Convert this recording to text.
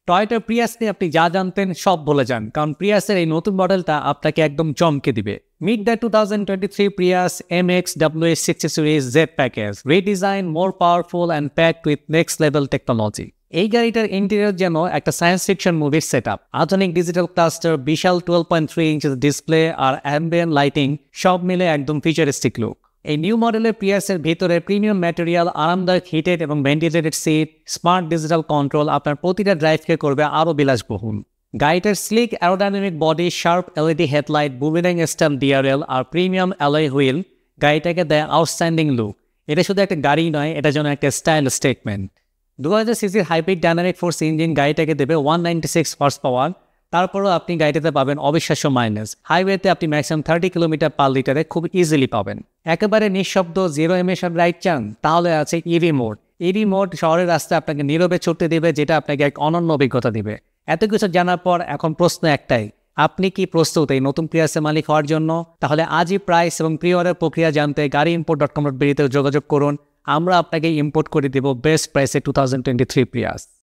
Toyota Prius নিয়ে আপনি যা জানতেন সব ভুলে যান, কারণ প্রিয়াসের এই নতুন মডেলটা আপনাকে একদম চমকে দিবে। Meet the 2023 Prius MX WH60 Series Z Package, redesigned, more powerful and packed with next level technology. এই গাড়িটার ইন্টেরিয়র যেন একটা সায়েন্স ফিকশন মুভির সেটআপ। আধুনিক ডিজিটাল ক্লাস্টার, বিশাল 12.3 ইঞ্চের ডিসপ্লে আর অ্যাম্বিয়েন্ট লাইটিং সব মিলে একদম ফিচারিস্টিক লুক। এই নিউ মডেলের প্রিয়াসের ভিতরে প্রিমিয়াম ম্যাটেরিয়াল, আরামদায়ক হিটেড এবং ventilated seat, smart digital control আপনার প্রতিটা ড্রাইভকে করবে আরও বিলাসবহুল। গাড়িটার sleek aerodynamic body, sharp LED headlight, boomerang stamp DRL আর প্রিমিয়াম অ্যালয় হুইল গাড়িটাকে দেয় আউটস্ট্যান্ডিং লুক। এটা শুধু একটা গাড়ি নয়, এটা যেন একটা স্টাইল স্টেটমেন্ট। 2000 সিসির হাইব্রিড ডাইনামিক ফোর্স ইঞ্জিন গাড়িটাকে দেবে 196 হর্স পাওয়ার। তারপরও আপনি গাড়িটাতে পাবেন অবিশ্বাস্য মাইলেজ। হাইওয়েতে আপনি ম্যাক্সিমাম 30 কিলোমিটার পার লিটারে খুব ইজিলি পাবেন। একেবারে নিঃশব্দ জিরো এমিশন রাইড চান, তাহলে আছে ইভি মোড। ইভি মোড শহরের রাস্তায় আপনাকে নীরবে ছুটতে দিবে, যেটা আপনাকে এক অনন্য অভিজ্ঞতা দিবে। এত কিছু জানার পর এখন প্রশ্ন একটাই, আপনি কি প্রস্তুত এই নতুন প্রিয়াসের মালিক হওয়ার জন্য? তাহলে আজই প্রাইস এবং প্রি অর্ডার প্রক্রিয়া জানতে গাড়িইম্পোর্ট.com.bd তে যোগাযোগ করুন। আমরা আপনাকে ইম্পোর্ট করে দেব বেস্ট প্রাইসে 2023 প্রিয়াস।